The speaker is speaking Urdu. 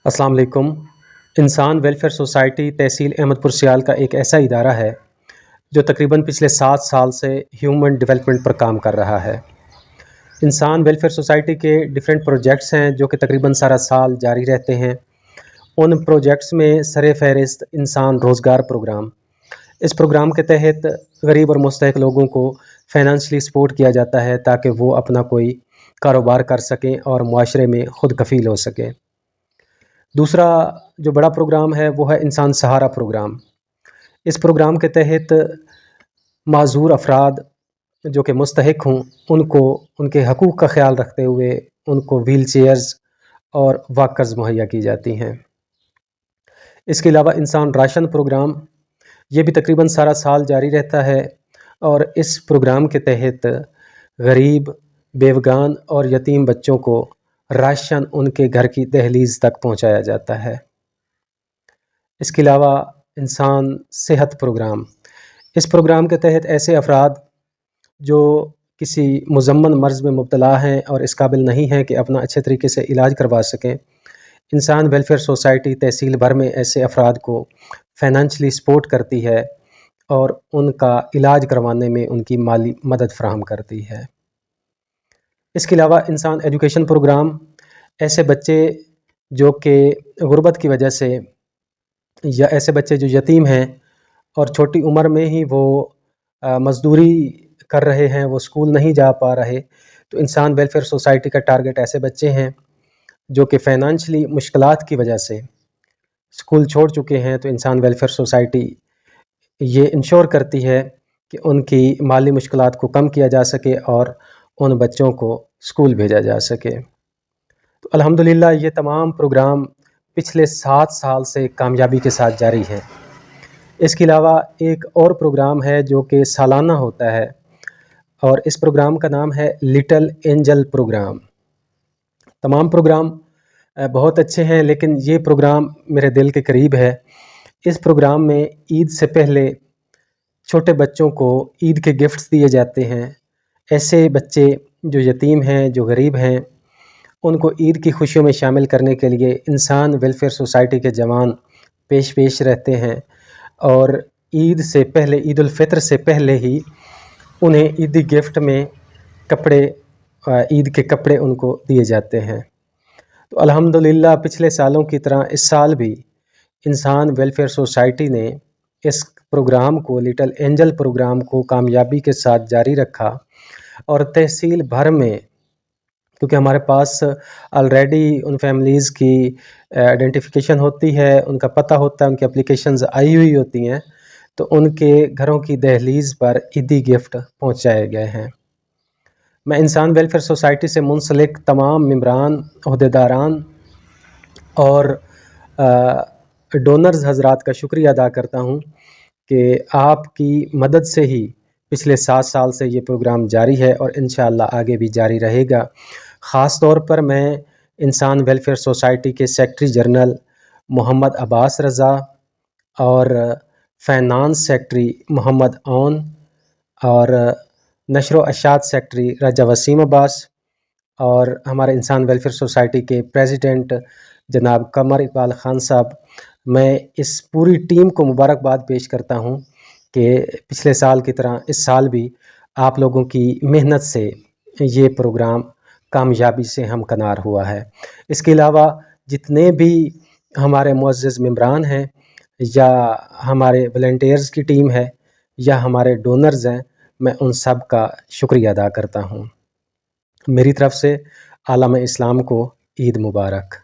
السلام علیکم۔ انسان ویلفیئر سوسائٹی تحصیل احمد پور سیال کا ایک ایسا ادارہ ہے جو تقریباً پچھلے 7 سال سے ہیومن ڈیولپمنٹ پر کام کر رہا ہے۔ انسان ویلفیئر سوسائٹی کے ڈیفرنٹ پروجیکٹس ہیں جو کہ تقریباً سارا سال جاری رہتے ہیں۔ ان پروجیکٹس میں سر فہرست انسان روزگار پروگرام۔ اس پروگرام کے تحت غریب اور مستحق لوگوں کو فائنانشلی سپورٹ کیا جاتا ہے تاکہ وہ اپنا کوئی کاروبار کر سکیں اور معاشرے میں خود کفیل ہو سکیں۔ دوسرا جو بڑا پروگرام ہے وہ ہے انسان سہارا پروگرام۔ اس پروگرام کے تحت معذور افراد جو کہ مستحق ہوں ان کو ان کے حقوق کا خیال رکھتے ہوئے ان کو ویل چیئرز اور واکرز مہیا کی جاتی ہیں۔ اس کے علاوہ انسان راشن پروگرام، یہ بھی تقریباً سارا سال جاری رہتا ہے اور اس پروگرام کے تحت غریب، بیوگان اور یتیم بچوں کو راشن ان کے گھر کی دہلیز تک پہنچایا جاتا ہے۔ اس کے علاوہ انسان صحت پروگرام، اس پروگرام کے تحت ایسے افراد جو کسی مزمن مرض میں مبتلا ہیں اور اس قابل نہیں ہیں کہ اپنا اچھے طریقے سے علاج کروا سکیں، انسان ویلفیئر سوسائٹی تحصیل بھر میں ایسے افراد کو فائنانشلی سپورٹ کرتی ہے اور ان کا علاج کروانے میں ان کی مالی مدد فراہم کرتی ہے۔ اس کے علاوہ انسان ایجوکیشن پروگرام، ایسے بچے جو کہ غربت کی وجہ سے یا ایسے بچے جو یتیم ہیں اور چھوٹی عمر میں ہی وہ مزدوری کر رہے ہیں، وہ اسکول نہیں جا پا رہے، تو انسان ویلفیئر سوسائٹی کا ٹارگٹ ایسے بچے ہیں جو کہ فائنانشلی مشکلات کی وجہ سے اسکول چھوڑ چکے ہیں، تو انسان ویلفیئر سوسائٹی یہ انشور کرتی ہے کہ ان کی مالی مشکلات کو کم کیا جا سکے اور ان بچوں کو اسکول بھیجا جا سکے۔ تو الحمدللہ یہ تمام پروگرام پچھلے 7 سال سے کامیابی کے ساتھ جاری ہیں۔ اس کے علاوہ ایک اور پروگرام ہے جو کہ سالانہ ہوتا ہے اور اس پروگرام کا نام ہے لٹل اینجل پروگرام۔ تمام پروگرام بہت اچھے ہیں لیکن یہ پروگرام میرے دل کے قریب ہے۔ اس پروگرام میں عید سے پہلے چھوٹے بچوں کو عید کے گفٹس دیے جاتے ہیں۔ ایسے بچے جو یتیم ہیں، جو غریب ہیں، ان کو عید کی خوشیوں میں شامل کرنے کے لیے انسان ویلفیئر سوسائٹی کے جوان پیش رہتے ہیں اور عید سے پہلے، عید الفطر سے پہلے ہی انہیں عیدی گفٹ میں کپڑے، عید کے کپڑے ان کو دیے جاتے ہیں۔ تو الحمدللہ پچھلے سالوں کی طرح اس سال بھی انسان ویلفیئر سوسائٹی نے اس پروگرام کو، لٹل اینجل پروگرام کو کامیابی کے ساتھ جاری رکھا اور تحصیل بھر میں، کیونکہ ہمارے پاس آلریڈی ان فیملیز کی آئیڈینٹیفیکیشن ہوتی ہے، ان کا پتہ ہوتا ہے، ان کی اپلیکیشنز آئی ہوئی ہوتی ہیں، تو ان کے گھروں کی دہلیز پر عیدی گفٹ پہنچائے گئے ہیں۔ میں انسان ویلفیئر سوسائٹی سے منسلک تمام ممبران، عہدیداران اور ڈونرز حضرات کا شکریہ ادا کرتا ہوں کہ آپ کی مدد سے ہی پچھلے 7 سال سے یہ پروگرام جاری ہے اور انشاءاللہ آگے بھی جاری رہے گا۔ خاص طور پر میں انسان ویلفیئر سوسائٹی کے سیکرٹری جنرل محمد عباس رضا اور فائنانس سیکرٹری محمد اون اور نشر و اشاعت سیکرٹری رجا وسیم عباس اور ہمارے انسان ویلفیئر سوسائٹی کے پریزیڈنٹ جناب قمر اقبال خان صاحب، میں اس پوری ٹیم کو مبارکباد پیش کرتا ہوں کہ پچھلے سال کی طرح اس سال بھی آپ لوگوں کی محنت سے یہ پروگرام کامیابی سے ہمکنار ہوا ہے۔ اس کے علاوہ جتنے بھی ہمارے معزز ممبران ہیں یا ہمارے والنٹیئرز کی ٹیم ہے یا ہمارے ڈونرز ہیں، میں ان سب کا شکریہ ادا کرتا ہوں۔ میری طرف سے عالم اسلام کو عید مبارک۔